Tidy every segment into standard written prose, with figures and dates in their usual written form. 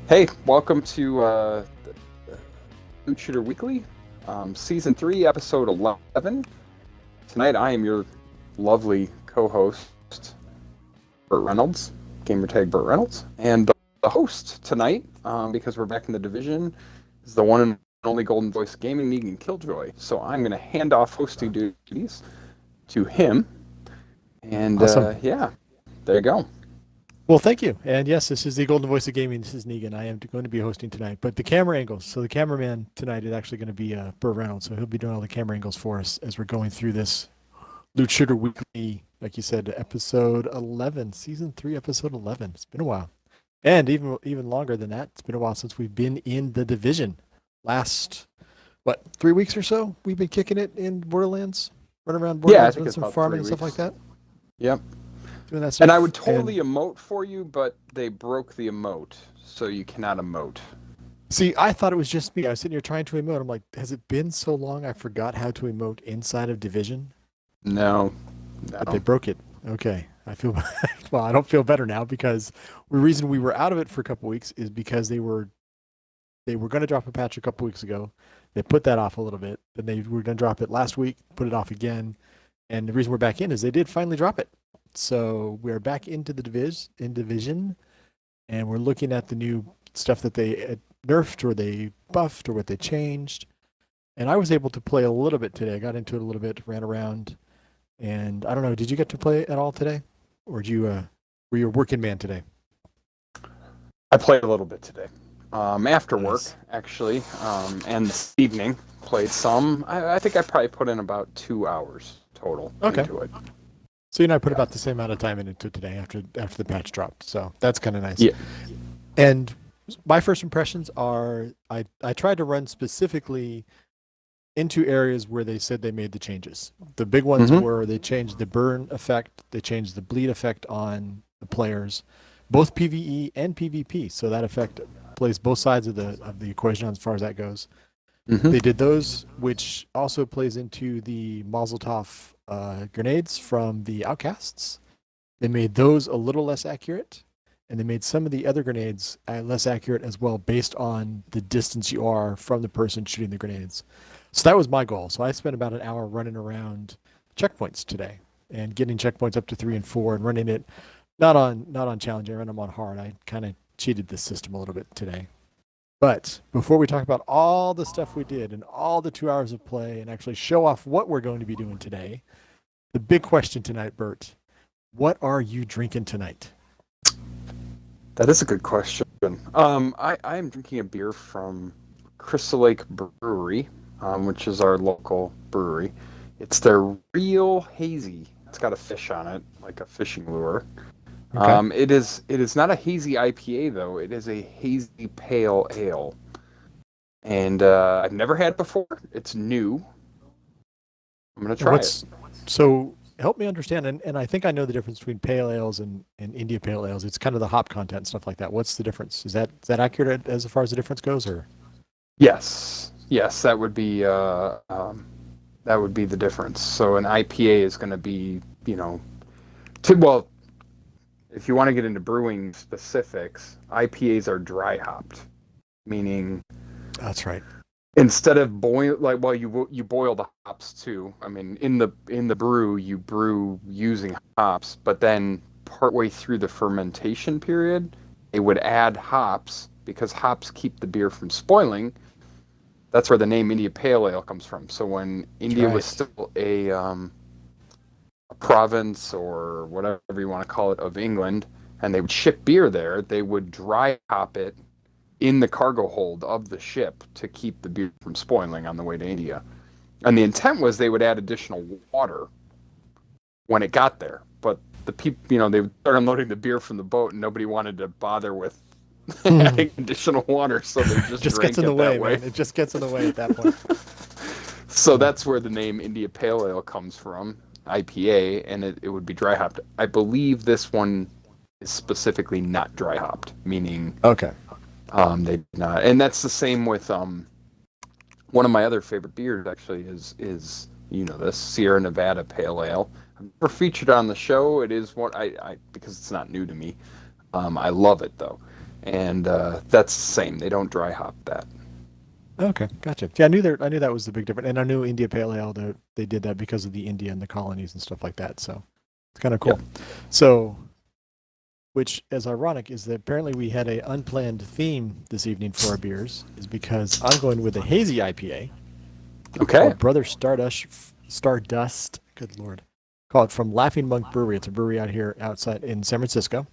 Hey, welcome to Loot Shooter Weekly, Season 3, Episode 11. Tonight I am your lovely co-host, Burt Reynolds, gamertag Burt Reynolds, and the host tonight, because we're back in the division, is the one and only Golden Voice Gaming Negan Killjoy. So I'm going to hand off hosting duties to him, and Awesome. yeah, there you go. Well, thank you. And yes, this is the Golden Voice of Gaming. This is Negan. I am going to be hosting tonight. But the camera angles. So the cameraman tonight is actually going to be Burt Reynolds. So he'll be doing all the camera angles for us as we're going through this Loot Shooter Weekly, like you said, episode 11, season 3, episode 11. It's been a while. And even longer than that, it's been a while since we've been in the division. Last, 3 weeks or so? We've been kicking it in Borderlands, running around Borderlands, I think doing it's some about farming 3 and stuff like weeks. that. Yep. Doing that stuff. And I would totally emote for you, but they broke the emote, so you cannot emote. See, I thought it was just me. I was sitting here trying to emote. I'm like, has it been so long I forgot how to emote inside of Division? No. But they broke it. Okay. I feel well, I don't feel better now because the reason we were out of it for a couple weeks is because they were going to drop a patch a couple weeks ago. They put that off a little bit. Then they were going to drop it last week, put it off again. And the reason we're back in is they did finally drop it. So we're back into the division, and we're looking at the new stuff that they nerfed or they buffed or what they changed. And I was able to play a little bit today. I got into it a little bit, ran around, and I don't know. Did you get to play at all today, or did you were you a working man today? I played a little bit today. After work, Nice. actually, and this evening played some. I think I probably put in about 2 hours total into it. So you and I put about the same amount of time into today after the patch dropped. So that's kind of nice. Yeah. And my first impressions are I tried to run specifically into areas where they said they made the changes. The big ones were they changed the burn effect, they changed the bleed effect on the players, both PvE and PvP. So that effect plays both sides of the equation as far as that goes. They did those, which also plays into the Mazel Tov grenades from the Outcasts. They made those a little less accurate, and they made some of the other grenades less accurate as well based on the distance you are from the person shooting the grenades. So that was my goal. So I spent about an hour running around checkpoints today and getting checkpoints up to 3 and 4 and running it not on challenge, I ran them on hard. I kind of cheated the system a little bit today. But before we talk about all the stuff we did and all the 2 hours of play and actually show off what we're going to be doing today, the big question tonight, Burt, what are you drinking tonight? That is a good question. I am drinking a beer from Crystal Lake Brewery, which is our local brewery. It's their real hazy. It's got a fish on it, like a fishing lure. Okay. It is not a hazy IPA though. It is a hazy pale ale, and I've never had it before. It's new. I'm gonna try it. So help me understand, and I think I know the difference between pale ales and India pale ales. It's kind of the hop content and stuff like that. What's the difference? Is that accurate as far as the difference goes, or? Yes, that would be the difference. So an IPA is going to be, if you want to get into brewing specifics, IPAs are dry hopped, meaning that's right. Instead of you boil the hops too. I mean, in the brew you brew using hops, but then partway through the fermentation period, they would add hops because hops keep the beer from spoiling. That's where the name India Pale Ale comes from. So when India was still a province or whatever you want to call it of England, and they would ship beer there, they would dry hop it in the cargo hold of the ship to keep the beer from spoiling on the way to India. And the intent was they would add additional water when it got there. But the people, they would start unloading the beer from the boat, and nobody wanted to bother with adding additional water, so they just drank gets in the way, way. Man. It just gets in the way at that point. So that's where the name India Pale Ale comes from, IPA, and it would be dry hopped. I believe this one is specifically not dry hopped, meaning okay. They did not, and that's the same with one of my other favorite beers. Actually, is this Sierra Nevada Pale Ale. I've never featured on the show. It is one I because it's not new to me. I love it though, and that's the same. They don't dry hop that. Okay, gotcha. Yeah, I knew that was the big difference, and I knew India Pale Ale they did that because of the India and the colonies and stuff like that. So it's kind of cool. Yep. So, which is ironic, is that apparently we had a unplanned theme this evening for our beers, is because I'm going with a hazy IPA Okay. called Brother Stardust. Good lord, called from Laughing Monk Brewery. It's a brewery out here outside in San Francisco.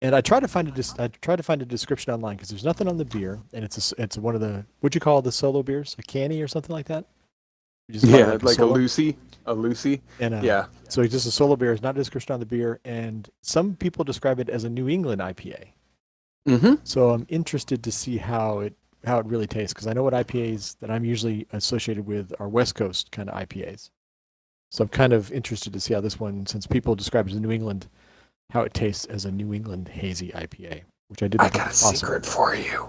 And I tried to find a description online because there's nothing on the beer, and it's one of the what'd you call the solo beers, a canny or something like that. You just call it Yeah, like a solo? Lucy. A Lucy. And Yeah. so it's just a solo beer. It's not a description on the beer, and some people describe it as a New England IPA. Mm-hmm. So I'm interested to see how it really tastes because I know what IPAs that I'm usually associated with are West Coast kind of IPAs. So I'm kind of interested to see how this one, since people describe it as a New England, how it tastes as a New England hazy IPA, which I didn't I think got a was possible. secret for you.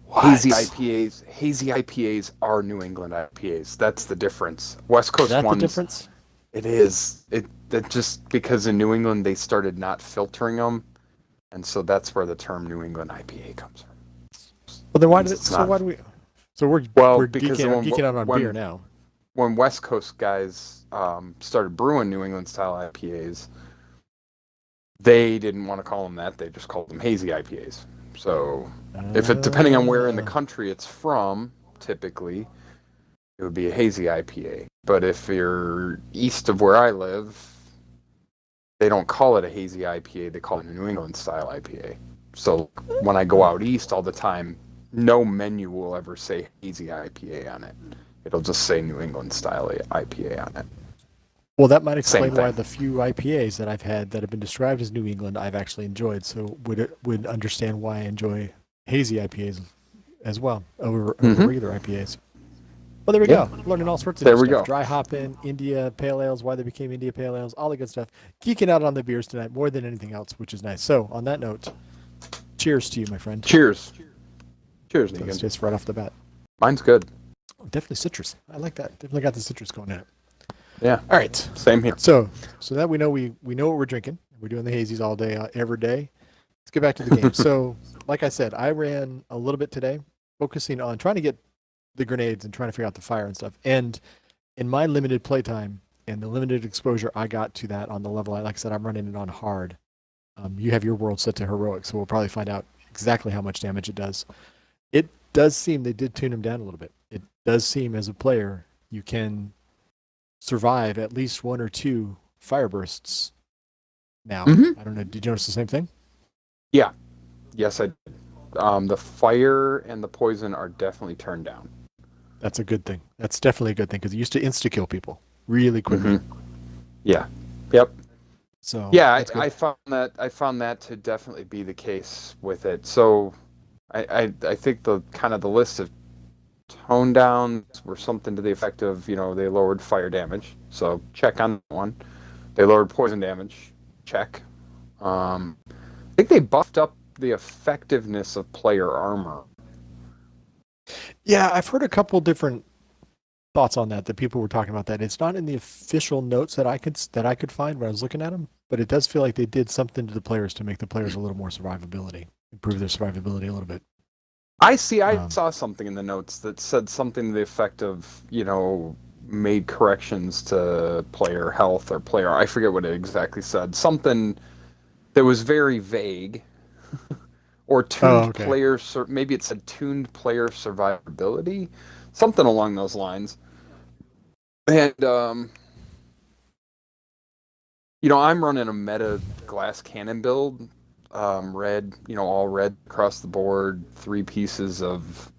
What? Hazy IPAs are New England IPAs. That's the difference. West Coast Is that ones. the difference? It is. That just because in New England they started not filtering them, and so that's where the term New England IPA comes from. Well, then why Means did it's so not- why do we? So we're because geeking out on beer now. when West Coast guys started brewing New England style IPAs, they didn't want to call them that. They just called them hazy IPAs. So if it depending on where in the country it's from, typically it would be a hazy IPA. But if you're east of where I live, they don't call it a hazy IPA. They call it a New England style IPA. So when I go out east all the time, no menu will ever say hazy IPA on it. It'll just say New England style IPA on it. Well, that might Same explain why thing. the few IPAs that I've had that have been described as New England I've actually enjoyed. So would understand why I enjoy hazy IPAs as well over regular IPAs. Well, there we go. Learning all sorts of There new we stuff. go. Dry hopping, India Pale Ales, why they became India Pale Ales, all the good stuff. Geeking out on the beers tonight more than anything else, which is nice. So on that note, cheers to you, my friend. Cheers. Cheers, So it's Negan. just right off the bat. Mine's good. Definitely citrus. I like that. Definitely got the citrus going in it. Yeah. All right. Same here. So that we know what we're drinking. We're doing the hazies all day, every day. Let's get back to the game. So, like I said, I ran a little bit today, focusing on trying to get the grenades and trying to figure out the fire and stuff. And in my limited playtime and the limited exposure I got to that on the level, like I said, I'm running it on hard. You have your world set to heroic, so we'll probably find out exactly how much damage it does. It does seem they did tune him down a little bit. It does seem as a player you can survive at least one or two fire bursts now. Mhm. I don't know. Did you notice the same thing? Yes, I did. The fire and the poison are definitely turned down. That's a good thing. That's definitely a good thing because it used to insta kill people really quickly. Yeah. Yep. So Yeah, that's good. I found that to definitely be the case with it. So I think the kind of the list of tone downs were something to the effect of, they lowered fire damage. So check on that one. They lowered poison damage. Check. I think they buffed up the effectiveness of player armor. Yeah, I've heard a couple different thoughts on that people were talking about that. It's not in the official notes that I could find when I was looking at them, but it does feel like they did something to the players to make the players a little more survivability, improve their survivability a little bit. I saw something in the notes that said something to the effect of, made corrections to player health or player. I forget what it exactly said. Something that was very vague. Or tuned player, maybe it said tuned player survivability, something along those lines. And I'm running a meta glass cannon build, red, all red across the board, 3 pieces of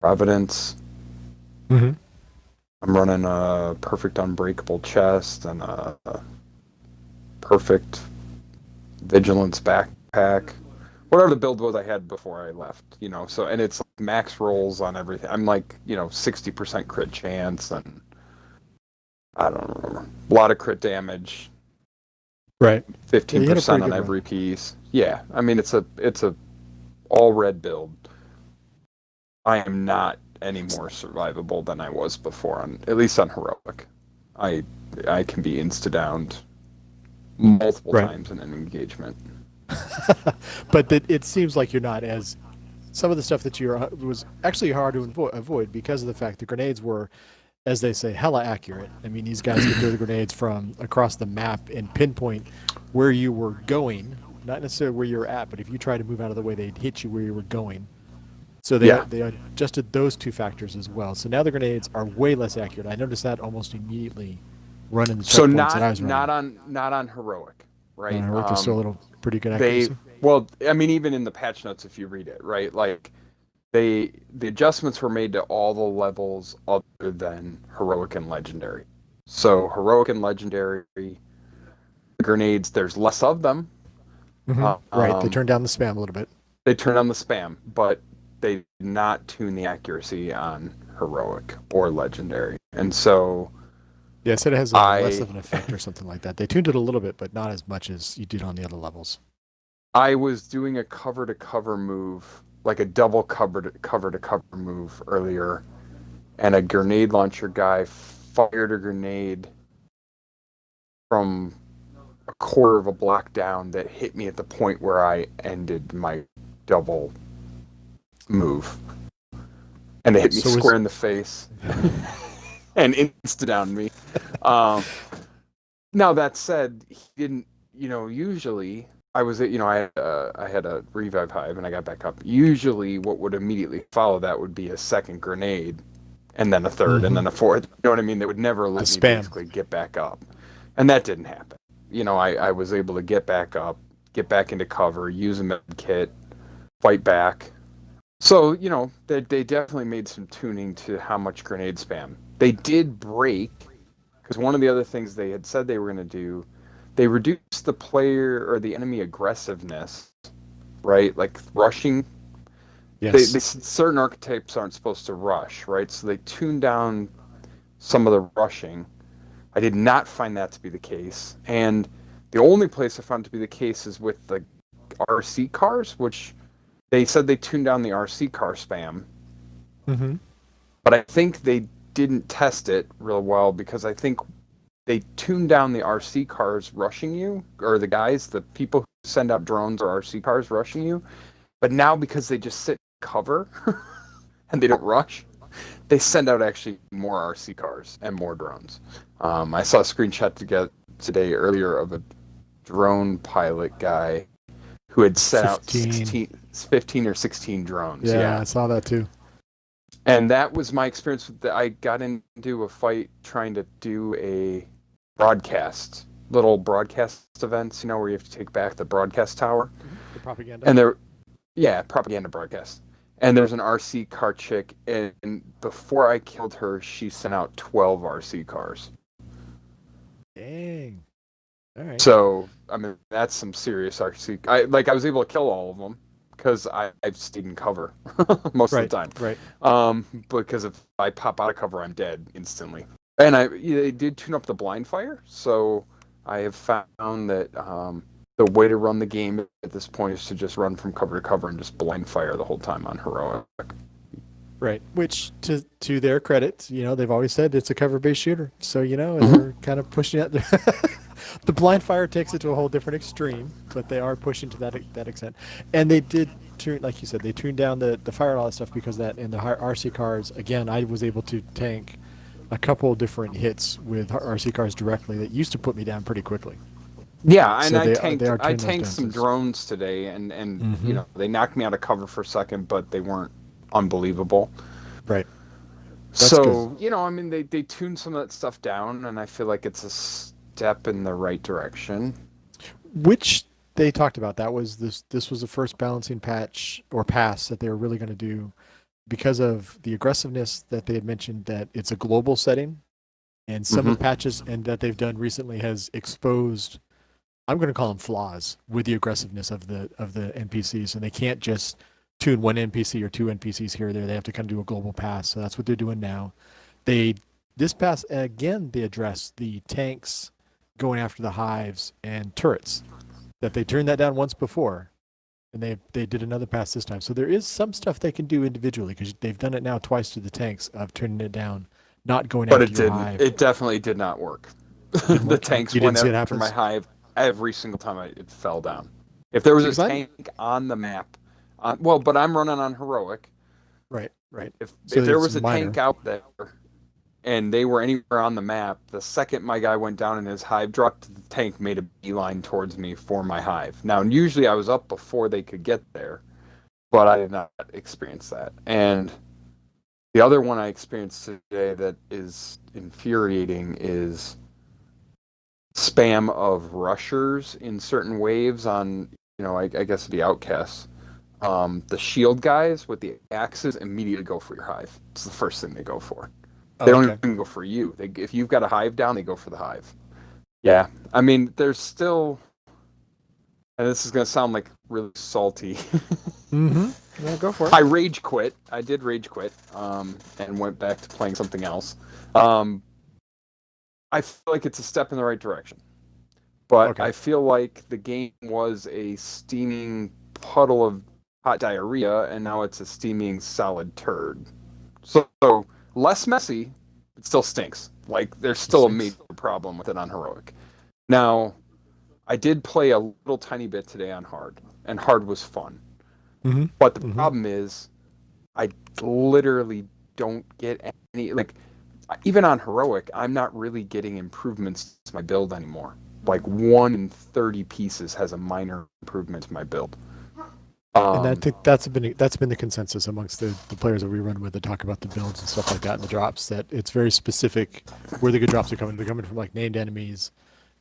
Providence. Mm-hmm. I'm running a perfect unbreakable chest and a perfect vigilance backpack. Whatever the build was I had before I left, so, and it's max rolls on everything. I'm like, 60% crit chance and I don't remember. A lot of crit damage. Right. 15% on every piece. Yeah. I mean, it's a all red build. I am not any more survivable than I was before at least on heroic. I can be insta-downed multiple Right. times in an engagement. But it seems like you're not as some of the stuff that you're was actually hard to avoid because of the fact the grenades were, as they say, hella accurate. I mean, these guys could throw the grenades from across the map and pinpoint where you were going, not necessarily where you're at, but if you try to move out of the way, they'd hit you where you were going. So Yeah. they adjusted those two factors as well. So now the grenades are way less accurate. I noticed that almost immediately running the So checkpoints that I was running. not on heroic, right? Heroic is still a little pretty good They accuracy. well, I mean, even in the patch notes, if you read it, right, like the adjustments were made to all the levels other than heroic and legendary. So heroic and legendary grenades, there's less of them. Right, they turned down the spam a little bit. They turn on the spam, but they did not tune the accuracy on heroic or legendary. And so Yeah, it said it has less of an effect or something like that. They tuned it a little bit, but not as much as you did on the other levels. I was doing a cover to cover move, like a double cover to cover move earlier, and a grenade launcher guy fired a grenade from a quarter of a block down that hit me at the point where I ended my double move. And it hit me square in the face and insta downed me. Now that said, he didn't, usually I was, I had a revive hive and I got back up. Usually what would immediately follow that would be a second grenade and then a third and then a fourth. You know what I mean? They would never let me basically get back up. And that didn't happen. I was able to get back up, get back into cover, use a med kit, fight back. So, they definitely made some tuning to how much grenade spam. They did break, because one of the other things they had said they were going to do, they reduced the player or the enemy aggressiveness, right? Like rushing. Yes. Certain archetypes aren't supposed to rush, right? So they tuned down some of the rushing. I did not find that to be the case. And the only place I found to be the case is with the RC cars, which they said they tuned down the RC car spam. Mm-hmm. But I think they didn't test it real well because I think they tuned down the RC cars rushing you, or the people who send out drones or RC cars rushing you. But now because they just sit in cover and they don't rush, they send out actually more RC cars and more drones. I saw a screenshot today earlier of a drone pilot guy who had sent out 15 or 16 drones. Yeah, I saw that too. And that was my experience with I got into a fight trying to do a little broadcast events, where you have to take back the broadcast tower. The propaganda. And propaganda broadcast. And there's an RC car chick, and before I killed her, she sent out 12 RC cars. Dang. All right. So, I mean, that's some serious RC. I was able to kill all of them because I've stayed in cover most of the time. Right. Because if I pop out of cover, I'm dead instantly. And they did tune up the blind fire, so I have found that the way to run the game at this point is to just run from cover to cover and just blind fire the whole time on heroic. Right. Which, to their credit, they've always said it's a cover-based shooter. So, they're kind of pushing it. The blind fire takes it to a whole different extreme, but they are pushing to that extent. And they did tune, like you said, they tuned down the fire and all that stuff because that in the RC cars, again, I was able to tank a couple different hits with RC cars directly that used to put me down pretty quickly. Yeah, and So I tanked some drones today, and they knocked me out of cover for a second, but they weren't unbelievable. Right. That's good. I mean, they tuned some of that stuff down, and I feel like it's a step in the right direction. Which they talked about. That was this was the first balancing patch or pass that they were really going to do because of the aggressiveness that they had mentioned, that it's a global setting, and some of the patches and that they've done recently has exposed, I'm going to call them flaws with the aggressiveness of the NPCs, and they can't just tune one NPC or two NPCs here or there. They have to kind of do a global pass. So that's what they're doing now. This pass again, they address the tanks going after the hives and turrets, that they turned that down once before, and they did another pass this time. So there is some stuff they can do individually because they've done it now twice to the tanks of turning it down, not going after your hive. It definitely did not work. The tanks went after my hive. every single time it fell down. If there was a Because tank on the map, but I'm running on heroic. right. So If there it's was a tank minor. out there and they were anywhere on the map, the second my guy went down and his hive dropped, the tank made a beeline towards me for my hive. Now, usually I was up before they could get there, but I did not experience that. And the other one I experienced today that is infuriating is spam of rushers in certain waves on, I guess the outcasts. The shield guys with the axes immediately go for your hive. It's the first thing they go for. They Oh, don't okay. even go for you. If you've got a hive down, they go for the hive. Yeah, I mean, there's still, and this is going to sound like really salty. Mm-hmm. Yeah, go for it. I rage quit. I did rage quit, and went back to playing something else. I feel like it's a step in the right direction, but Okay. I feel like the game was a steaming puddle of hot diarrhea, and now it's a steaming solid turd. So less messy, it still stinks. Like there's still a major problem with it on heroic. Now, I did play a little tiny bit today on hard, and hard was fun. Mm-hmm. But the problem is, I literally don't get any, like, even on heroic, I'm not really getting improvements to my build anymore. Like 1 in 30 pieces has a minor improvement to my build. And I think that's been the consensus amongst the players that we run with that talk about the builds and stuff like that and the drops, that it's very specific where the good drops are coming. They're coming from like named enemies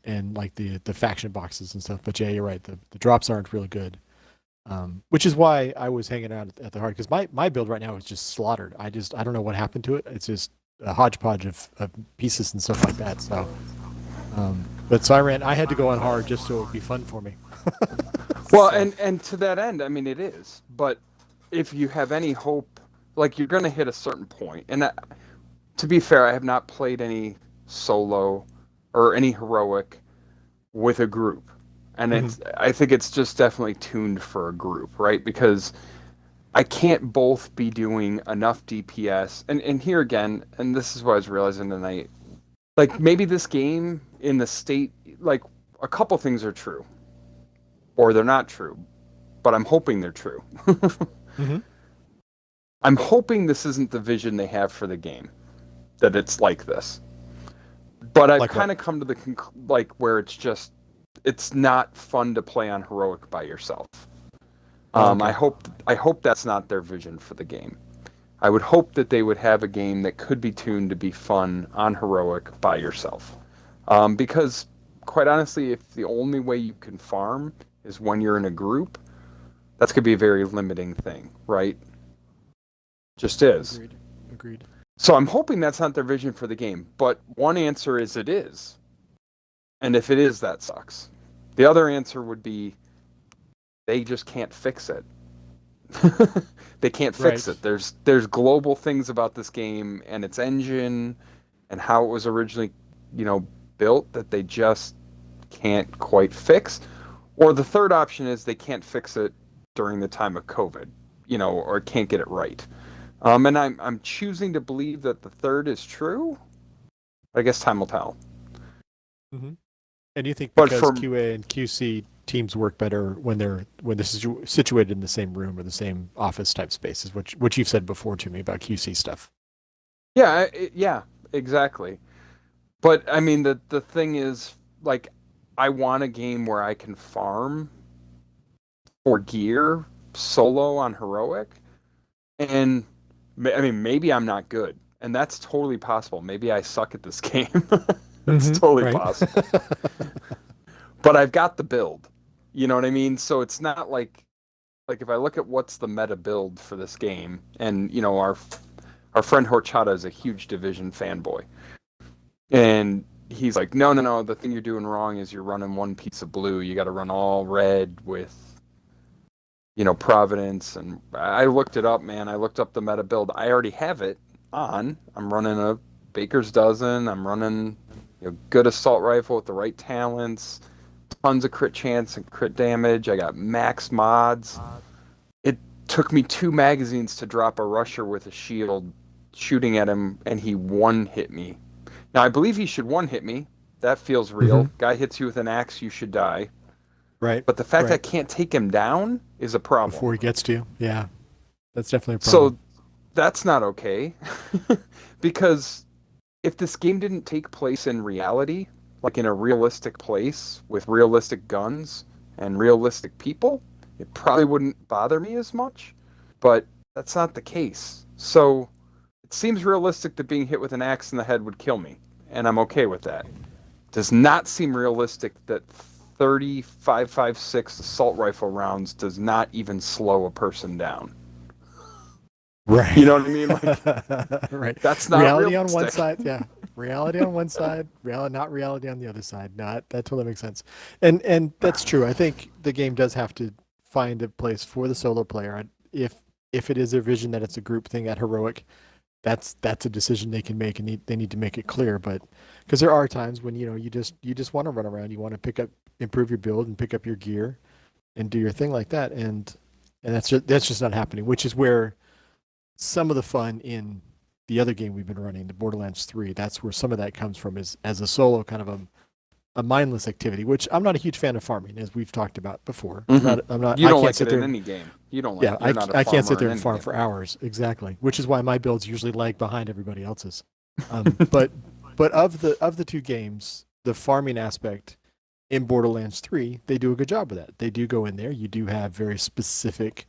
and like the faction boxes and stuff. But yeah, you're right. The drops aren't really good. Which is why I was hanging out at the hard, because my build right now is just slaughtered. I don't know what happened to it. It's just a hodgepodge of pieces and stuff like that. So, but so I had to go on hard just so it would be fun for me. Well, so. and to that end, I mean, it is. But if you have any hope, like you're going to hit a certain point, and to be fair, I have not played any solo or any heroic with a group. And I think it's just definitely tuned for a group, right? Because I can't both be doing enough DPS. And here again, and this is what I was realizing tonight, like maybe this game in the state, like a couple things are true. Or they're not true. But I'm hoping they're true. I'm hoping this isn't the vision they have for the game. That it's like this. But I've kind of come to the where it's just, it's not fun to play on heroic by yourself. I hope that's not their vision for the game. I would hope that they would have a game that could be tuned to be fun on heroic by yourself. Because quite honestly, if the only way you can farm is when you're in a group, that's going to be a very limiting thing, right? Just is. Agreed. So I'm hoping that's not their vision for the game. But one answer is it is. And if it is, that sucks. The other answer would be they just can't fix it. They can't fix it. There's global things about this game and its engine and how it was originally, built that they just can't quite fix. Or the third option is they can't fix it during the time of COVID, or can't get it right. And I'm choosing to believe that the third is true. I guess time will tell. And you think because QA and QC teams work better when this is situated in the same room or the same office type spaces, which you've said before to me about QC stuff. Yeah, exactly. But I mean, the thing is, like, I want a game where I can farm for gear solo on heroic, and I mean, maybe I'm not good, and that's totally possible. Maybe I suck at this game. That's totally possible. But I've got the build. You know what I mean? So it's not like if I look at what's the meta build for this game, and our friend Horchata is a huge Division fanboy, and he's like, no, the thing you're doing wrong is you're running one piece of blue. You got to run all red with, Providence. And I looked it up, man. I looked up the meta build. I already have it on. I'm running a Baker's Dozen. I'm running good assault rifle with the right talents, tons of crit chance and crit damage. I got max mods. It took me 2 magazines to drop a rusher with a shield shooting at him, and he one-hit me. Now, I believe he should one-hit me. That feels real. Mm-hmm. Guy hits you with an axe, you should die. Right. But the fact I Right. can't take him down is a problem. Before he gets to you. Yeah. That's definitely a problem. So that's not okay. Because if this game didn't take place in reality, like in a realistic place with realistic guns and realistic people, it probably wouldn't bother me as much. But that's not the case. So it seems realistic that being hit with an axe in the head would kill me, and I'm okay with that. Does not seem realistic that 35.56 assault rifle rounds does not even slow a person down. Right. You know what I mean? Like, right. that's not Reality realistic. on one side, yeah. Reality on one side, not reality on the other side. Not that totally makes sense. And that's true. I think the game does have to find a place for the solo player. If it is their vision that it's a group thing at Heroic, that's a decision they can make, and they need to make it clear. But because there are times when you just want to run around, you want to improve your build and pick up your gear and do your thing like that, and that's just not happening, which is where some of the fun in the other game we've been running, the Borderlands 3, that's where some of that comes from, is as a solo kind of a mindless activity, which I'm not a huge fan of farming, as we've talked about before. Mm-hmm. I'm not, You I don't can't like sit it there. in any game. You don't like. Yeah, You're not a I can't sit farmer there in and any farm game. for hours. Exactly. Which is why my builds usually lag behind everybody else's. But of the two games, the farming aspect in Borderlands 3, they do a good job of that. They do go in there. You do have very specific,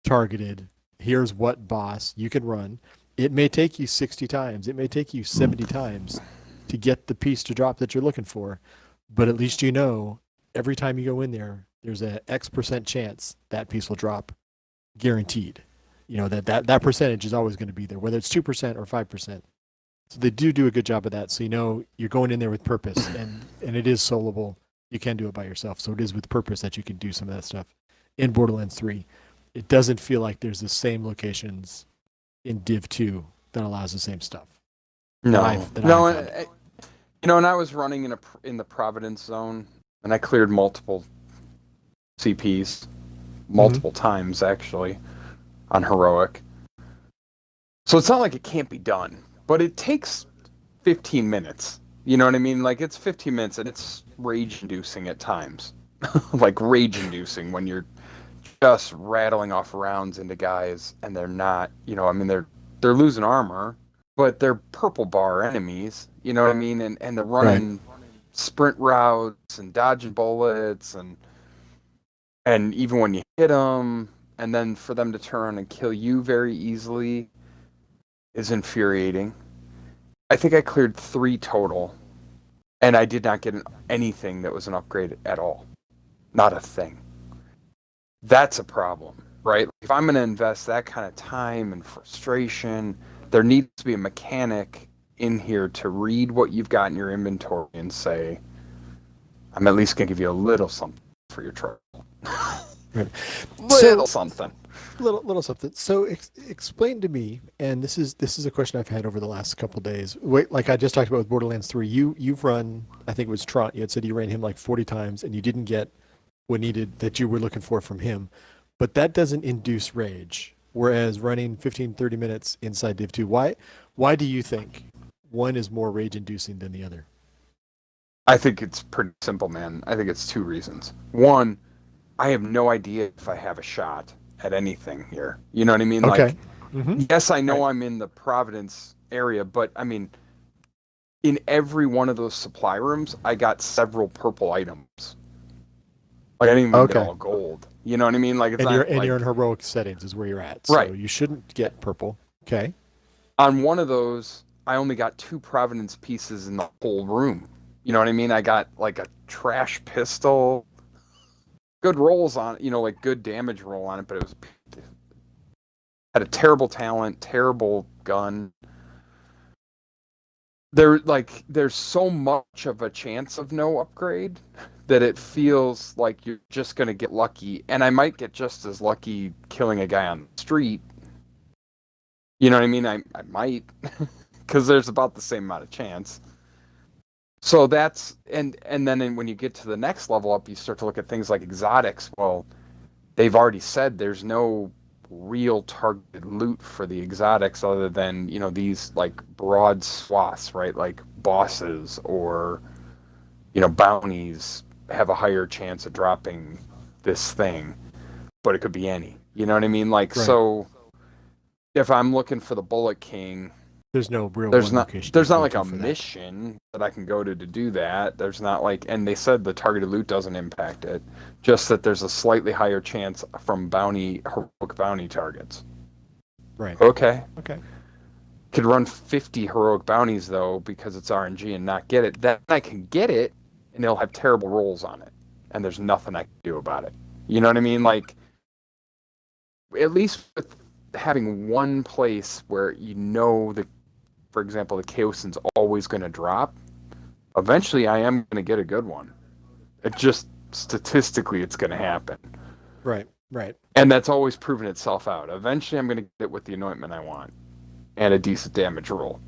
targeted, here's what boss you can run. It may take you 60 times. It may take you 70 times to get the piece to drop that you're looking for. But at least you know every time you go in there, there's a X% chance that piece will drop, guaranteed. That percentage is always going to be there, whether it's 2% or 5%. So they do a good job of that. So you're going in there with purpose, and it is soloable. You can do it by yourself. So it is with purpose that you can do some of that stuff. In Borderlands 3, it doesn't feel like there's the same locations in Div 2 that allows the same stuff. No, and I was running in the Providence zone, and I cleared multiple CPs, multiple times actually, on Heroic. So it's not like it can't be done, but it takes 15 minutes. You know what I mean? Like, it's 15 minutes, and it's rage-inducing at times. Like, rage-inducing when you're just rattling off rounds into guys, and they're not, they're losing armor, but they're purple bar enemies, you know what I mean? And they're running sprint routes and dodging bullets, and even when you hit them, and then for them to turn and kill you very easily is infuriating. I think I cleared 3 total, and I did not get anything that was an upgrade at all. Not a thing. That's a problem, right? If I'm going to invest that kind of time and frustration, there needs to be a mechanic in here to read what you've got in your inventory and say, I'm at least going to give you a little something for your trouble. Right. Little something. Little something. So explain to me, and this is a question I've had over the last couple of days. Wait, like I just talked about with Borderlands 3, you've run, I think it was Trant, you had said you ran him like 40 times and you didn't get what needed that you were looking for from him. But that doesn't induce rage. Whereas running 15, 30 minutes inside Div 2, why do you think one is more rage inducing than the other? I think it's pretty simple, man. I think it's 2 reasons. One, I have no idea if I have a shot at anything here. You know what I mean? Okay. Like, yes, I know I'm in the Providence area, but I mean, in every one of those supply rooms, I got several purple items. Like, I didn't even get all gold. You know what I mean? Like, it's you're in heroic settings is where you're at. So you shouldn't get purple. Okay. On one of those, I only got 2 Providence pieces in the whole room. You know what I mean? I got like a trash pistol, good rolls on it, like good damage roll on it, but it had a terrible talent, terrible gun. There's so much of a chance of no upgrade that it feels like you're just going to get lucky, and I might get just as lucky killing a guy on the street. You know what I mean? I might, because there's about the same amount of chance. So that's, and then when you get to the next level up, you start to look at things like exotics. Well, they've already said there's no real targeted loot for the exotics other than, these like broad swaths, right? Like bosses or bounties have a higher chance of dropping this thing, but it could be any. You know what I mean? Like, Right. so if I'm looking for the Bullet King, There's no real there's one not location. there's you not go like to a for that. mission that I can go to do that. There's not like, and they said the targeted loot doesn't impact it, just that there's a slightly higher chance from heroic bounty targets. Right. Okay. Okay. Could run 50 heroic bounties though because it's RNG and not get it. Then I can get it and they'll have terrible rolls on it, and there's nothing I can do about it. You know what I mean? Like, at least with having one place where for example, the Chaosin's always going to drop, eventually I am going to get a good one. It just, statistically, it's going to happen. Right. Right. And that's always proven itself out. Eventually I'm going to get it with the anointment I want and a decent damage roll.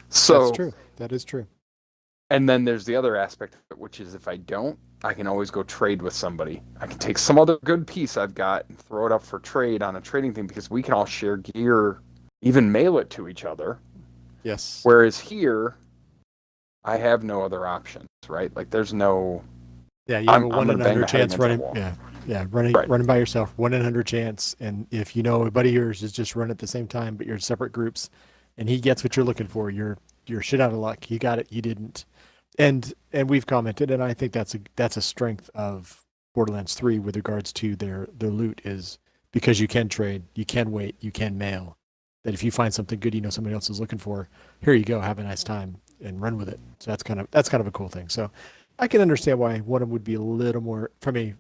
So that's true. That is true. And then there's the other aspect of it, which is if I don't, I can always go trade with somebody. I can take some other good piece I've got and throw it up for trade on a trading thing because we can all share gear, even mail it to each other. Yes. Whereas here, I have no other options, right? Like there's no. Yeah, you have a 1 in gonna bang 100 my head chance against running. that wall. Yeah, running by yourself, 1 in 100 chance. And if a buddy of yours is just run at the same time, but you're in separate groups, and he gets what you're looking for, you're shit out of luck. He got it, you didn't. And we've commented, and I think that's a strength of Borderlands 3 with regards to their loot is because you can trade, you can wait, you can mail. That if you find something good, somebody else is looking for, here you go, have a nice time and run with it. So that's kind of a cool thing. So I can understand why one of them would be a little more from a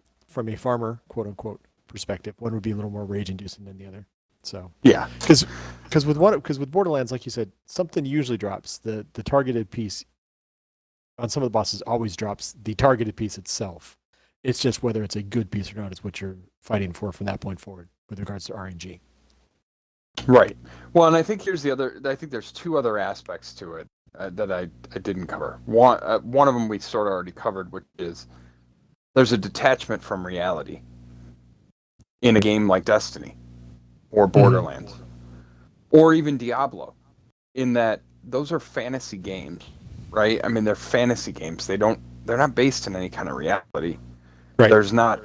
farmer, quote unquote, perspective. One would be a little more rage inducing than the other. So Yeah, because with Borderlands, like you said, something usually drops. The targeted piece on some of the bosses always drops the targeted piece itself. It's just whether it's a good piece or not is what you're fighting for from that point forward with regards to RNG. right. Well, and I think there's two other aspects to it that I didn't cover. One of them we sort of already covered, which is there's a detachment from reality in a game like Destiny or Borderlands or even Diablo, in that those are fantasy games, right? I mean, they're fantasy games. They're not based in any kind of reality. Right. There's not,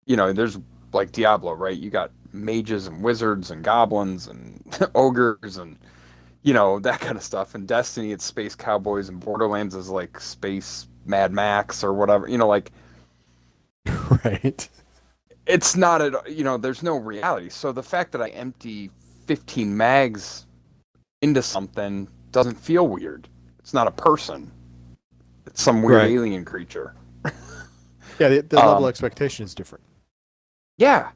there's like Diablo, right? You got mages and wizards and goblins and ogres and that kind of stuff. And Destiny, it's space cowboys, and Borderlands is like space Mad Max or whatever. Like, right. It's not there's no reality. So the fact that I empty 15 mags into something doesn't feel weird. It's not a person. It's some weird alien creature. Yeah, the level of expectation is different. Yeah,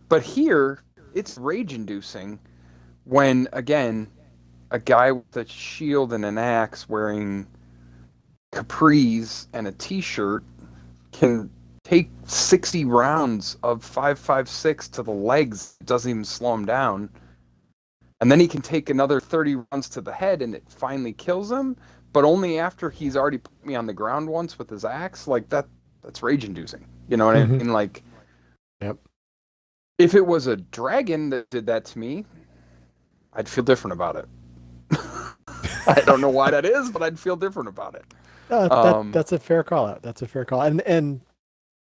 but here it's rage-inducing when, again, a guy with a shield and an axe wearing capris and a t-shirt can take 60 rounds of 5.56 to the legs. It doesn't even slow him down. And then he can take another 30 rounds to the head and it finally kills him, but only after he's already put me on the ground once with his axe. Like, that's rage-inducing. You know what I mean? Like, yep. If it was a dragon that did that to me, I'd feel different about it. I don't know why that is, but I'd feel different about it. That's a fair call out. That's a fair call. And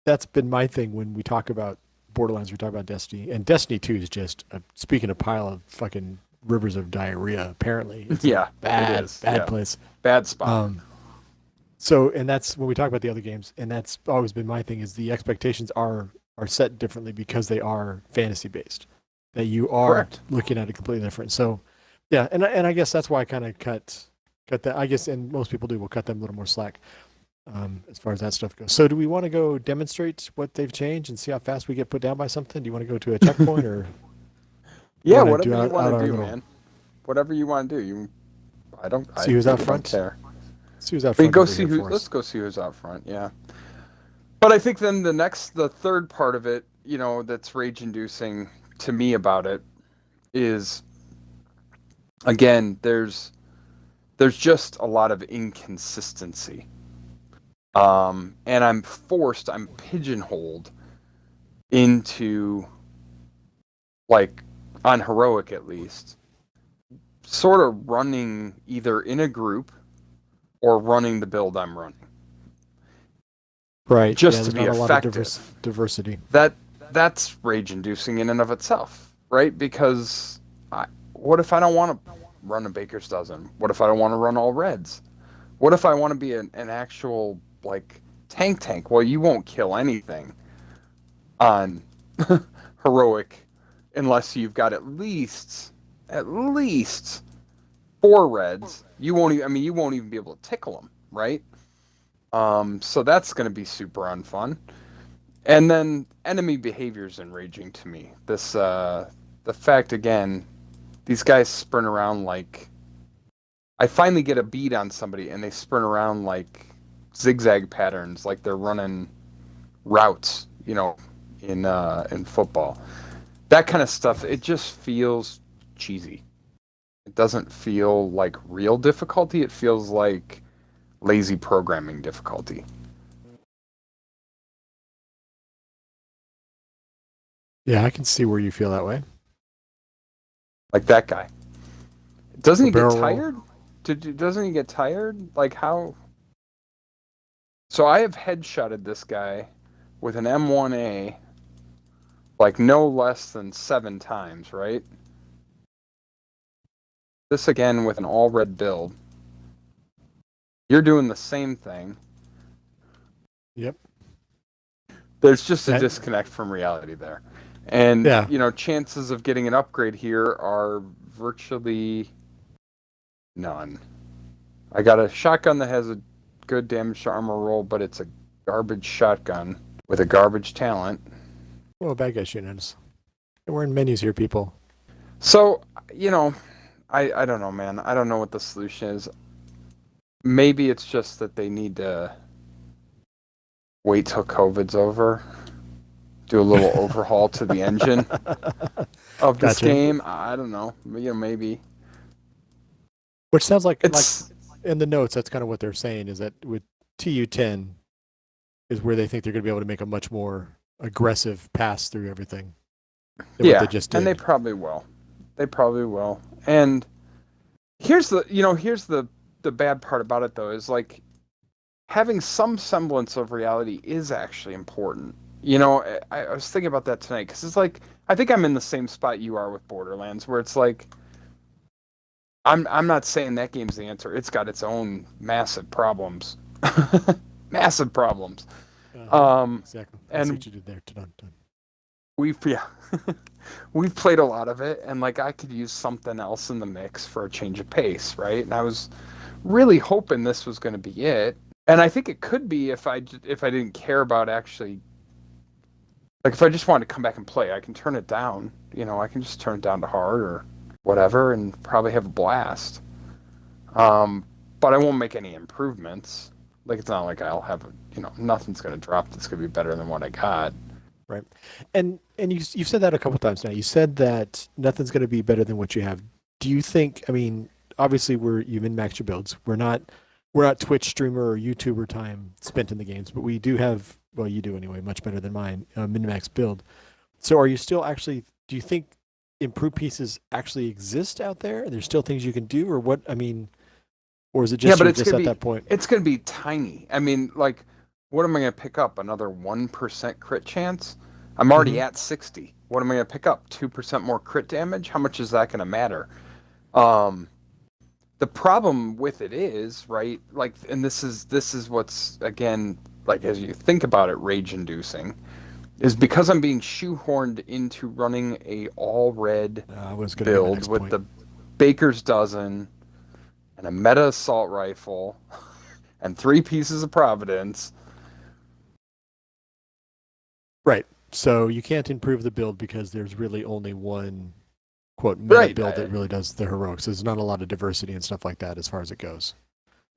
that's been my thing when we talk about Borderlands, we talk about Destiny. And Destiny 2 is just, speaking of pile of fucking rivers of diarrhea, apparently. It's bad place. Bad spot. And that's when we talk about the other games, and that's always been my thing, is the expectations are set differently because they are fantasy based. That you are looking at it completely different. So yeah, and I guess that's why I kind of cut that. I guess, and most people do, will cut them a little more slack as far as that stuff goes. So do we want to go demonstrate what they've changed and see how fast we get put down by something? Do you want to go to a checkpoint or? Yeah, whatever you want to do, man. Whatever you want to do. I don't see who's out front. Don't care. See who's out front. Let's go see who's out front. Yeah. But I think then the third part of it, that's rage-inducing to me about it is, again, there's just a lot of inconsistency. And I'm pigeonholed into, like, on heroic at least, sort of running either in a group or running the build I'm running. Right. just Yeah, to there's be not a lot of effective. diversity. That's rage-inducing in and of itself, right? Because what if I don't want to run a baker's dozen? What if I don't want to run all reds? What if I want to be an actual like tank? Well, you won't kill anything on heroic unless you've got at least 4 reds. You won't even, I mean, you won't even be able to tickle them, right? So that's going to be super unfun. And then enemy behavior's enraging to me. The fact again, these guys sprint around like I finally get a beat on somebody and they sprint around like zigzag patterns, like they're running routes, in football. That kind of stuff, it just feels cheesy. It doesn't feel like real difficulty. It feels like lazy programming difficulty. Yeah, I can see where you feel that way. Like that guy. Doesn't The he get barrel roll. tired? Doesn't he get tired? Like how? So I have headshotted this guy with an M1A like no less than 7 times, right? This again with an all red build. You're doing the same thing. Yep. There's just a That, disconnect from reality there. And, yeah. chances of getting an upgrade here are virtually none. I got a shotgun that has a good damage to armor roll, but it's a garbage shotgun with a garbage talent. Well, bad guy shooting at us. We're in menus here, people. So, I don't know, man. I don't know what the solution is. Maybe it's just that they need to wait till COVID's over, do a little overhaul to the engine of this Gotcha. game. I don't know. Maybe. Which sounds like It's in the notes, that's kind of what they're saying is that with TU10 is where they think they're going to be able to make a much more aggressive pass through everything than what they just did. And they probably will. They probably will. And here's the bad part about it though is like having some semblance of reality is actually important. I was thinking about that tonight because it's like I think I'm in the same spot you are with Borderlands, where it's like I'm not saying that game's the answer. It's got its own massive problems, massive problems. Exactly. And see what you did there. Dun. we've we've played a lot of it, and like I could use something else in the mix for a change of pace, right? And I was really hoping this was going to be it. And I think it could be if I didn't care about actually, like if I just wanted to come back and play, I can turn it down. I can just turn it down to hard or whatever and probably have a blast. But I won't make any improvements. Like it's not like I'll have, nothing's going to drop that's going to be better than what I got. Right. And you've said that a couple times now. You said that nothing's going to be better than what you have. Do you think, I mean, obviously you min-max your builds. We're not Twitch streamer or YouTuber time spent in the games, but we do have, well, you do anyway, much better than mine, min-max build. So are you still actually, do you think improved pieces actually exist out there? There's still things you can do, or what? I mean, or is it just, at that point? It's going to be tiny. I mean, like, what am I going to pick up? Another 1% crit chance? I'm already at 60. What am I going to pick up? 2% more crit damage? How much is that going to matter? The problem with it is, right, like, and this is what's, again, like, as you think about it, rage-inducing, is because I'm being shoehorned into running a all-red build with the Baker's Dozen and a meta assault rifle and 3 pieces of Providence. Right. So you can't improve the build because there's really only one quote meta build that really does the heroics. There's not a lot of diversity and stuff like that as far as it goes.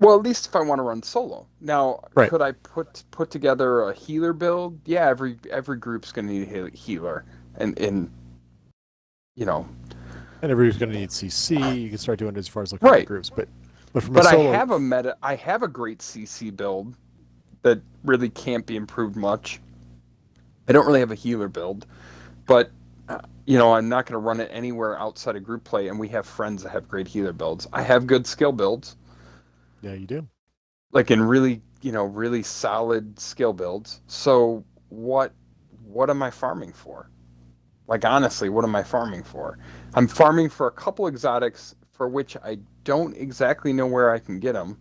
Well, at least if I want to run solo. Now, right. Could I put together a healer build? Yeah, every group's going to need a healer, and and everybody's going to need CC. You can start doing it as far as looking at groups, but from a solo, I have a great CC build that really can't be improved much. I don't really have a healer build, but I'm not going to run it anywhere outside of group play, and we have friends that have great healer builds. I have good skill builds. Yeah, you do. Like in really really solid skill builds. So what am I farming for? Like, honestly, what am I farming for? I'm farming for a couple exotics for which I don't exactly know where I can get them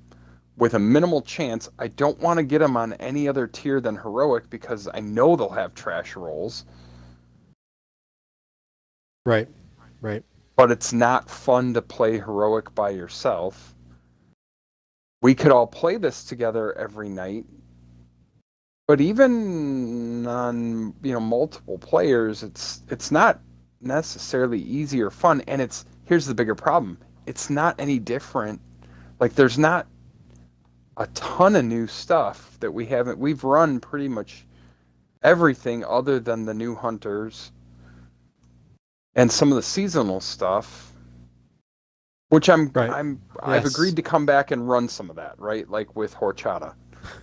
with a minimal chance. I don't want to get them on any other tier than heroic because I know they'll have trash rolls. Right. Right. But it's not fun to play heroic by yourself. We could all play this together every night, but even on multiple players, it's not necessarily easy or fun. And here's the bigger problem: it's not any different. Like, there's not a ton of new stuff that we've run pretty much everything other than the new hunters and some of the seasonal stuff, which I've Yes. agreed to come back and run some of that, right? Like with horchata.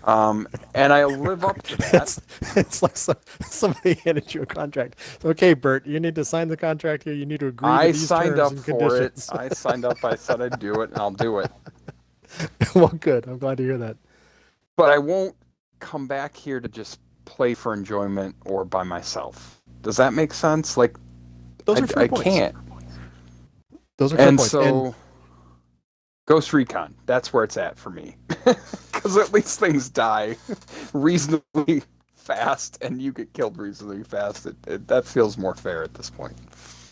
And I live up to that. It's like somebody handed you a contract. Okay, Bert, you need to sign the contract here. You need to agree to I these signed terms up and for it. conditions. I signed up. I said I'd do it, and I'll do it. Well, good. I'm glad to hear that. But I won't come back here to just play for enjoyment or by myself. Does that make sense? Like, Those are fair I points. can't. Those are fair And points. so, Ghost Recon, that's where it's at for me. Because at least things die reasonably fast, and you get killed reasonably fast. That feels more fair at this point.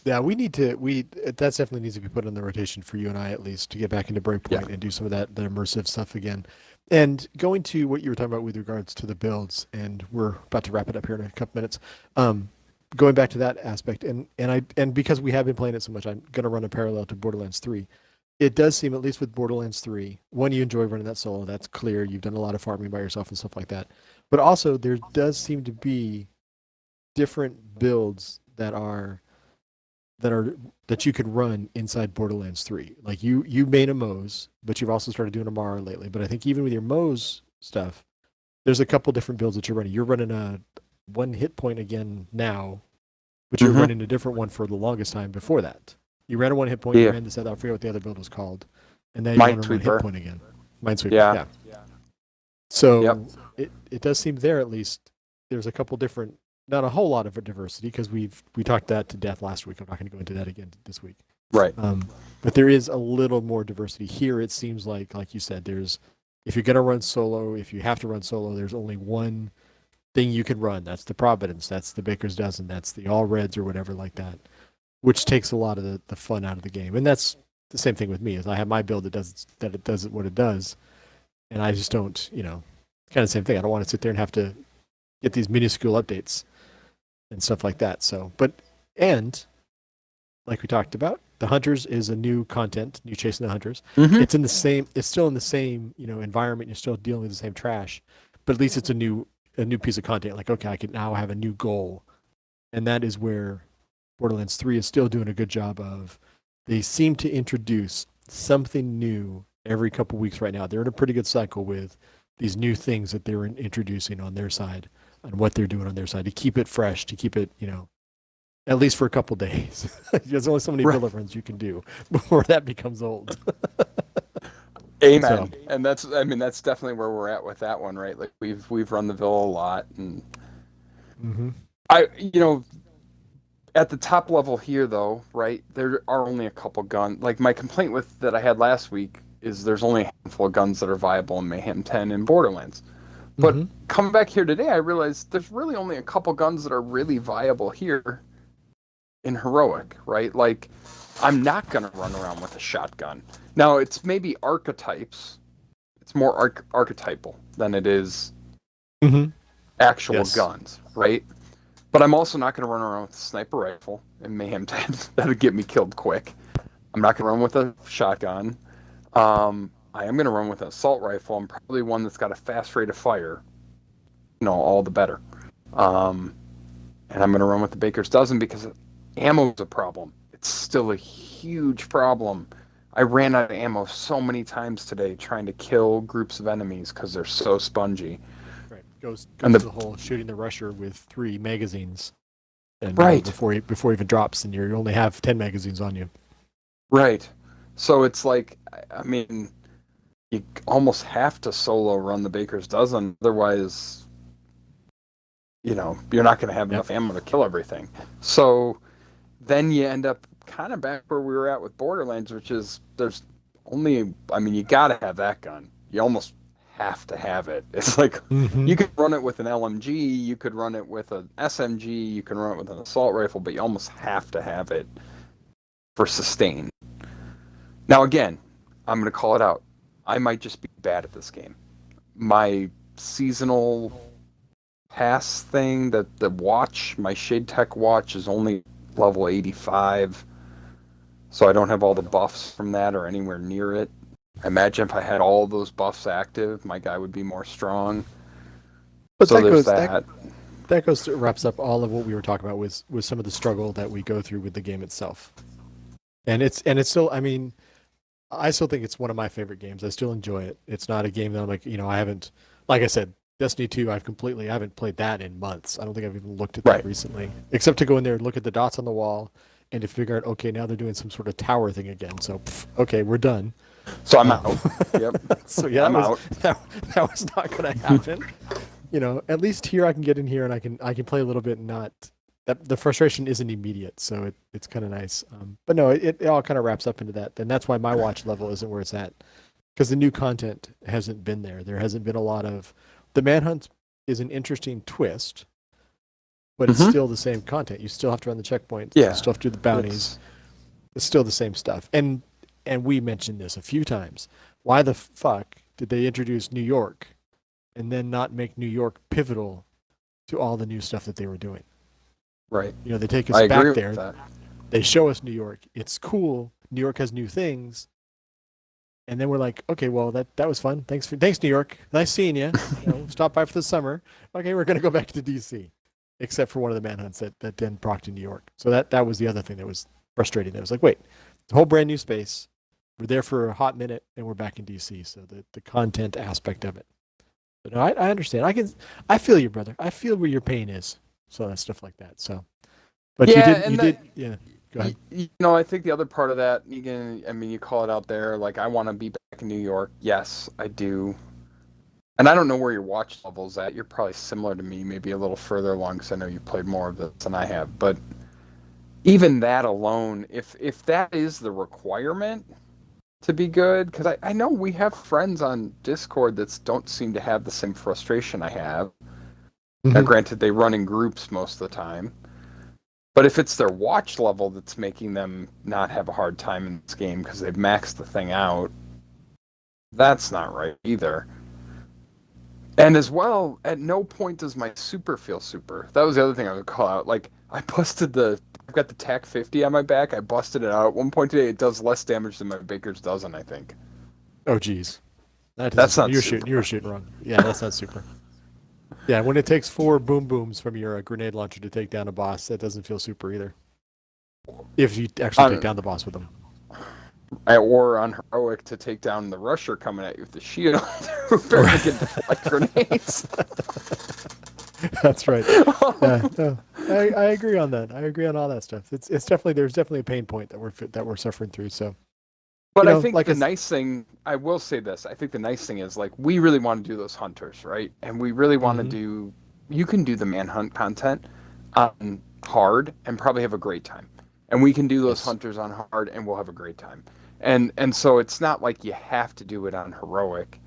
Yeah, that definitely needs to be put in the rotation for you and I, at least, to get back into Breakpoint and do some of the immersive stuff again. And going to what you were talking about with regards to the builds, and we're about to wrap it up here in a couple minutes. Going back to that aspect, and because we have been playing it so much, I'm going to run a parallel to Borderlands 3. It does seem, at least with Borderlands 3, one, you enjoy running that solo. That's clear. You've done a lot of farming by yourself and stuff like that. But also, there does seem to be different builds that you could run inside Borderlands 3. Like you made a Moze, but you've also started doing a Mara lately. But I think even with your Moze stuff, there's a couple different builds that you're running. You're running a one hit point again now, but you're running a different one for the longest time before that. You ran a one hit point, you ran this other, I forget what the other build was called. And then you run a one hit point again. Minesweeper. Yeah. So it does seem there, at least, there's a couple different, not a whole lot of diversity, because we talked that to death last week. I'm not going to go into that again this week. Right. But there is a little more diversity here. It seems like you said, if you're going to run solo, if you have to run solo, there's only one thing you can run. That's the Providence. That's the Baker's Dozen. That's the All Reds or whatever like that, which takes a lot of the fun out of the game. And that's the same thing with me, is I have my build that it does what it does, and I just don't, kind of the same thing. I don't want to sit there and have to get these minuscule updates and stuff like that. So, and like we talked about, the Hunters is a new content, new Chasing the Hunters. Mm-hmm. It's still in the same, environment. You're still dealing with the same trash, but at least it's a new piece of content. Like, okay, I can now have a new goal. And that is where Borderlands 3 is still doing a good job of. They seem to introduce something new every couple weeks right now. They're in a pretty good cycle with these new things that they're introducing on their side and what they're doing on their side to keep it fresh, to keep it, at least for a couple days. There's only so many build runs you can do before that becomes old. Amen. So, and that's definitely where we're at with that one, right? Like we've run the Villa a lot, and at the top level here, though, right, there are only a couple guns. Like, my complaint that I had last week is there's only a handful of guns that are viable in Mayhem 10 and Borderlands. But coming back here today, I realized there's really only a couple guns that are really viable here in Heroic, right? Like, I'm not going to run around with a shotgun. Now, it's maybe archetypes. It's more archetypal than it is actual guns, right? But I'm also not going to run around with a sniper rifle in Mayhem 10. That'll get me killed quick. I'm not going to run with a shotgun. I am going to run with an assault rifle. I'm probably one that's got a fast rate of fire. All the better. And I'm going to run with the Baker's Dozen because ammo is a problem. It's still a huge problem. I ran out of ammo so many times today trying to kill groups of enemies because they're so spongy. Right. Goes to the whole shooting the rusher with 3 magazines. And before he even drops, and you only have 10 magazines on you. Right. So it's like, you almost have to solo run the baker's dozen, otherwise, you're not going to have enough ammo to kill everything. So then you end up kind of back where we were at with Borderlands, which is there's only, you got to have that gun. You almost have to have it. It's like you could run it with an LMG, you could run it with an SMG, you can run it with an assault rifle, but you almost have to have it for sustain. Now, again, I'm going to call it out. I might just be bad at this game. My seasonal pass thing, the watch, my Shade Tech watch is only level 85, so I don't have all the buffs from that or anywhere near it. I imagine if I had all those buffs active, my guy would be more strong. But so that wraps up all of what we were talking about with some of the struggle that we go through with the game itself. And it's still, I still think it's one of my favorite games. I still enjoy it. It's not a game that I'm like, I haven't, like I said, Destiny 2, I haven't played that in months. I don't think I've even looked at that recently, except to go in there and look at the dots on the wall and to figure out, okay, now they're doing some sort of tower thing again. So, okay, we're done. So I'm out. Yep. So yeah, I'm out. That was not going to happen. At least here I can get in here and I can play a little bit and not that the frustration isn't immediate. So it's kind of nice. But no, it all kind of wraps up into that. And that's why my watch level isn't where it's at, because the new content hasn't been there. There hasn't been a lot of the manhunt is an interesting twist, but it's still the same content. You still have to run the checkpoints. Yeah. You still have to do the bounties. It's still the same stuff. And we mentioned this a few times. Why the fuck did they introduce New York and then not make New York pivotal to all the new stuff that they were doing? Right. They take us back there. They show us New York. It's cool. New York has new things. And then we're like, okay, well, that was fun. Thanks, New York. Nice seeing you. Stop by for the summer. Okay, we're going to go back to DC, except for one of the manhunts that then procced in New York. So that was the other thing that was frustrating. That was like, wait, it's a whole brand new space. We're there for a hot minute, and we're back in DC. So the content aspect of it. But no, I understand. I feel you, brother. I feel where your pain is. So that stuff like that. So, but yeah, you did. Yeah. Go ahead. I think the other part of that, you call it out there. Like, I want to be back in New York. Yes, I do. And I don't know where your watch level's at. You're probably similar to me, maybe a little further along, because I know you played more of this than I have. But even that alone, if that is the requirement to be good, because I know we have friends on Discord that don't seem to have the same frustration I have. Now, granted, they run in groups most of the time. But if it's their watch level that's making them not have a hard time in this game because they've maxed the thing out, that's not right either. And as well, at no point does my super feel super. That was the other thing I would call out. Like, I've got the TAC 50 on my back. I busted it out. At one point today, it does less damage than my Baker's dozen, I think. Oh, geez. That's not you're super. You're shooting wrong. Yeah, that's not super. Yeah, when it takes 4 boom booms from your grenade launcher to take down a boss, that doesn't feel super either. If you actually take down the boss with them. Or on heroic to take down the rusher coming at you with the shield. Barely get deflect grenades. That's right. Yeah, no, I agree on that. I agree on all that stuff. It's definitely there's definitely a pain point that we're suffering through. So. But I think the nice thing, I will say this, I think the nice thing is, like, we really want to do those hunters, right? And we really want to you can do the manhunt content on hard and probably have a great time. And we can do those hunters on hard and we'll have a great time. And so it's not like you have to do it on heroic.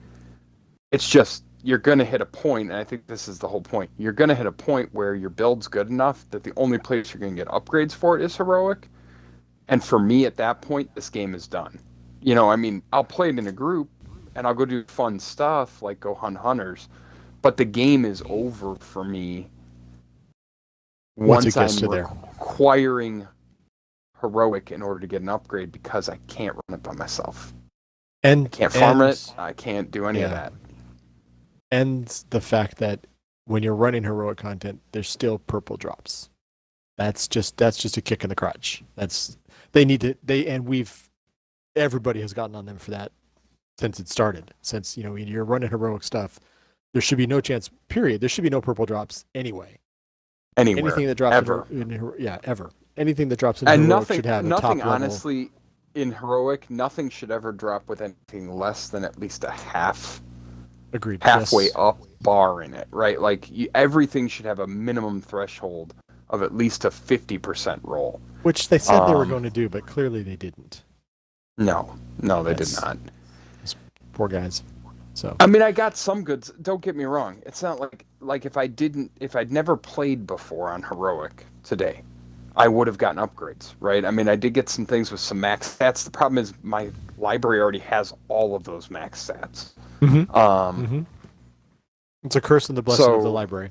It's just, you're going to hit a point, and I think this is the whole point. You're going to hit a point where your build's good enough that the only place you're going to get upgrades for it is heroic. And for me, at that point, this game is done. I'll play it in a group, and I'll go do fun stuff, like go hunt hunters, but the game is over for me once I'm requiring heroic in order to get an upgrade, because I can't run it by myself. And I can't farm it. I can't do any of that. And the fact that when you're running heroic content, there's still purple drops. That's just a kick in the crotch. Everybody has gotten on them for that since it started. Since, you're running heroic stuff, there should be no chance, period. There should be no purple drops anyway. Anywhere. Anything that drops ever. Ever. Anything that drops in heroic should have a top level. Honestly, in heroic, nothing should ever drop with anything less than at least a Agreed. halfway Yes. up bar in it, right? Like everything should have a minimum threshold of at least a 50% roll. Which they said they were going to do, but clearly they didn't. No, they did not. Those poor guys. So I mean, I got some goods. Don't get me wrong. It's not like if I'd never played before on heroic today, I would have gotten upgrades, right? I mean, I did get some things with some max stats. The problem is my library already has all of those max stats. It's a curse and the blessing of the library.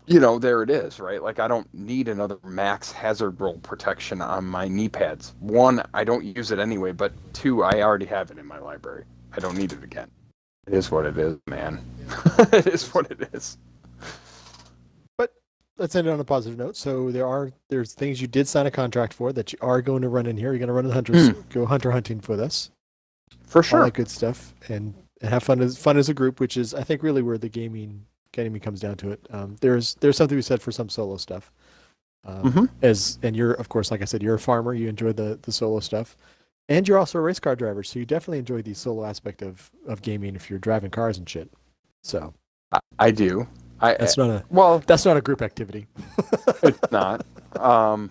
There it is, right? Like, I don't need another max hazard roll protection on my knee pads. One, I don't use it anyway, but two, I already have it in my library. I don't need it again. It is what it is, man. It is what it is. But let's end it on a positive note. So there's things you did sign a contract for that you are going to run in here. You're going to run the hunters, go hunter hunting with us. For sure. All that good stuff. And have fun as a group, which is, I think, really where the gaming comes down to it. There's something to be said for some solo stuff. And you're, of course, like I said, you're a farmer. You enjoy the solo stuff. And you're also a race car driver, so you definitely enjoy the solo aspect of gaming if you're driving cars and shit. So I do. That's not a group activity. It's not. And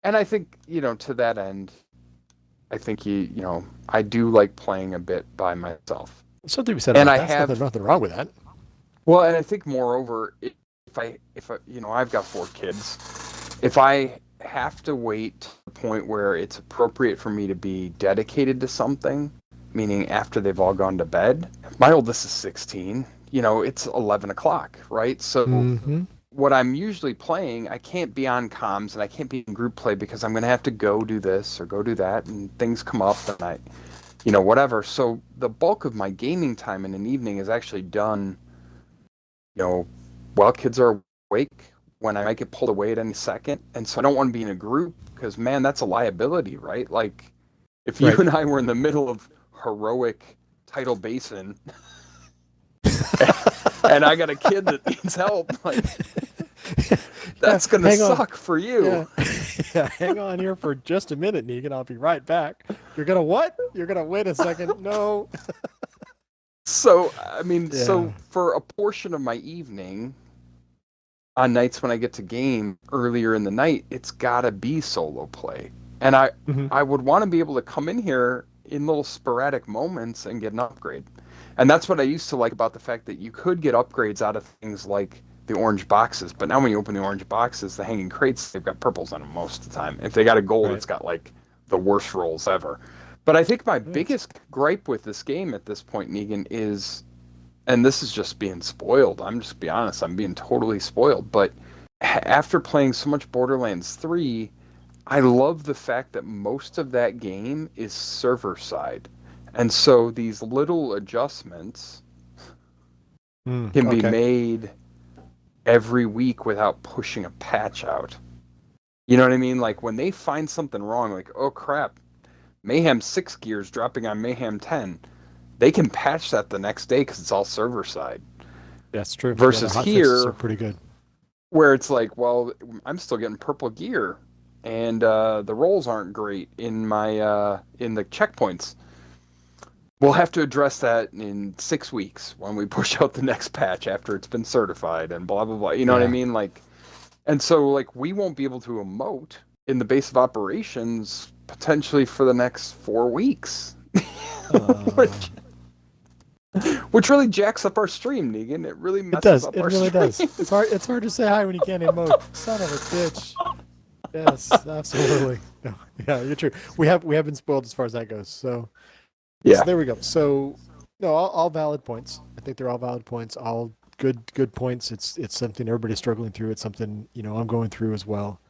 I think, to that end, I think I do like playing a bit by myself. Something to be said about that. There's nothing wrong with that. Well, and I think moreover, if I I've got 4 kids, if I have to wait to the point where it's appropriate for me to be dedicated to something, meaning after they've all gone to bed. My oldest is 16. It's 11 o'clock, right? So what I'm usually playing, I can't be on comms and I can't be in group play because I'm going to have to go do this or go do that, and things come up and whatever. So the bulk of my gaming time in an evening is actually done, while kids are awake, when I might get pulled away at any second. And so I don't want to be in a group because, man, that's a liability, right? Like, if you and I were in the middle of heroic Tidal Basin and I got a kid that needs help, like, that's going to suck for you. Yeah, hang on here for just a minute, Negan. I'll be right back. You're going to what? You're going to wait a second? No. So, I mean, so for a portion of my evening, on nights when I get to game earlier in the night, it's got to be solo play. And I would want to be able to come in here in little sporadic moments and get an upgrade. And that's what I used to like about the fact that you could get upgrades out of things like the orange boxes. But now when you open the orange boxes, the hanging crates, they've got purples on them most of the time. If they got a gold, it's got like the worst rolls ever. But I think my biggest gripe with this game at this point, Negan, is, and this is just being spoiled. I'm just be honest. I'm being totally spoiled. But after playing so much Borderlands 3, I love the fact that most of that game is server side. And so these little adjustments can be made every week without pushing a patch out. You know what I mean? Like when they find something wrong, like, oh crap, Mayhem 6 gears dropping on Mayhem 10. They can patch that the next day because it's all server side. That's true. Versus the here, are pretty good. Where it's like, well, I'm still getting purple gear, and the rolls aren't great in my in the checkpoints. We'll have to address that in 6 weeks when we push out the next patch after it's been certified and blah blah blah. You know what I mean? Like, and so like we won't be able to emote in the base of operations potentially for the next 4 weeks. Which really jacks up our stream, Negan. It really messes up our stream. It really does. It's hard to say hi when you can't emote. Son of a bitch. Yes, absolutely. No, yeah, you're true. We have been spoiled as far as that goes. So there we go. So no, all valid points. I think they're all valid points. All good points. It's something everybody's struggling through. It's something I'm going through as well.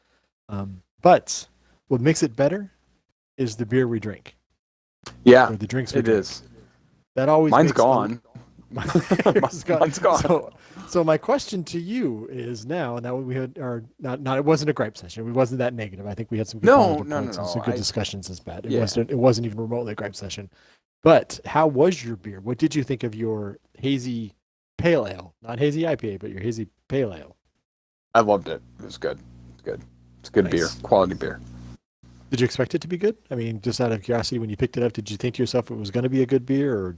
But what makes it better is the beer we drink. Yeah, or the drinks we drink. Is. That always mine's gone. Mine's gone. So my question to you is now we had not it wasn't a gripe session. It wasn't that negative. I think we had some good points and some good discussions as bad. It wasn't even remotely a gripe session. But how was your beer? What did you think of your hazy pale ale? Not hazy IPA, but your hazy pale ale. I loved it. It was good. It's good. It's good beer. Quality beer. Did you expect it to be good? I mean, just out of curiosity, when you picked it up, did you think to yourself it was going to be a good beer, or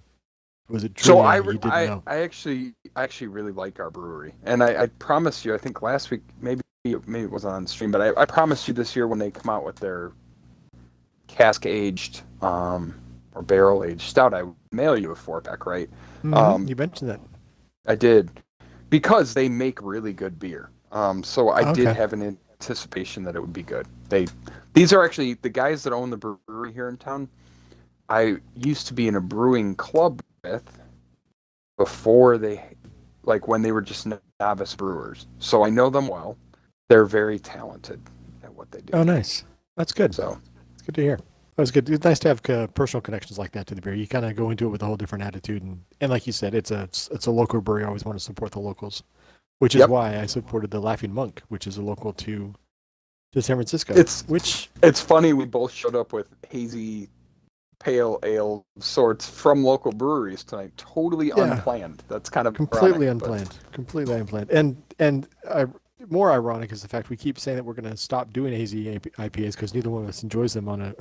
was it So truly you didn't know? I actually really like our brewery, and I promised you. I think last week, maybe it wasn't on stream, but I promised you this year when they come out with their cask aged or barrel aged stout, I would mail you a 4-pack, right? You mentioned that. I did, because they make really good beer. So I did Okay. have an anticipation that it would be good. These are actually the guys that own the brewery here in town. I used to be in a brewing club with before when they were just novice brewers. So I know them well. They're very talented at what they do. Oh, nice. That's good. So It's good to hear. That was good. It's nice to have personal connections like that to the beer. You kind of go into it with a whole different attitude, and like you said, it's a local brewery. I always want to support the locals, which is Yep. why I supported the Laughing Monk, which is a local to San Francisco. It's funny we both showed up with hazy pale ale sorts from local breweries tonight. Totally unplanned. That's kind of completely ironic, unplanned. Completely unplanned. And more ironic is the fact we keep saying that we're going to stop doing hazy IPAs because neither one of us enjoys them on a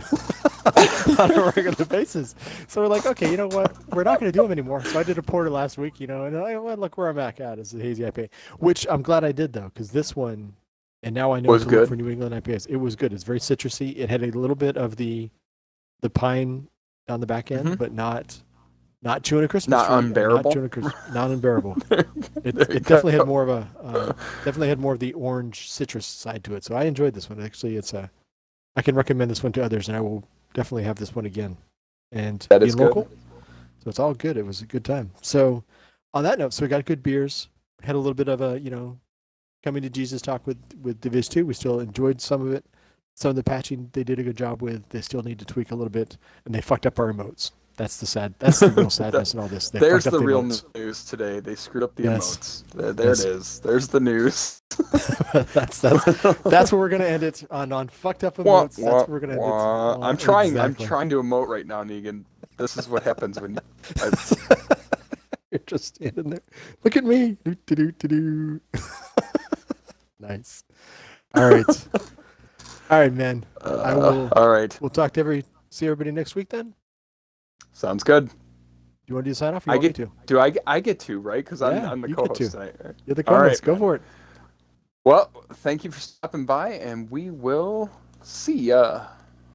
on a regular basis. So we're like, okay, you know what? We're not going to do them anymore. So I did a porter last week, and look where I'm at is the hazy IPA, which I'm glad I did though, because this one, and now I know Was to look good. for New England IPAs. It was good. It's very citrusy. It had a little bit of the pine on the back end, but not chewing a Christmas Not tree. unbearable? Not unbearable. It There you definitely go. had more of the orange citrus side to it. So I enjoyed this one. Actually, I can recommend this one to others, and I will definitely have this one again. And That being is good. local, so it's all good. It was a good time. So on that note, so we got good beers. Had a little bit of a coming to Jesus talk with Diviz 2. We still enjoyed some of it. Some of the patching they did a good job with. They still need to tweak a little bit, and they fucked up our emotes. That's the real sadness in all this. They There's fucked up the real emotes. news today. They screwed up the Yes. emotes. There Yes. it is. There's the news. that's where we're gonna end it on fucked up emotes. That's where we're gonna end it. I'm trying. Exactly. I'm trying to emote right now, Negan. This is what happens when You're just standing there. Look at me. Do. Nice. All right. All right, man. I will. All right. We'll see everybody next week then. Sounds good. Do you want to do the sign off? Or I you want get me to? Do I get to, right? Because I'm the you get co-host to. tonight. Right? You're the All co-host. right, Go man. for it. Well, thank you for stopping by, and we will see ya.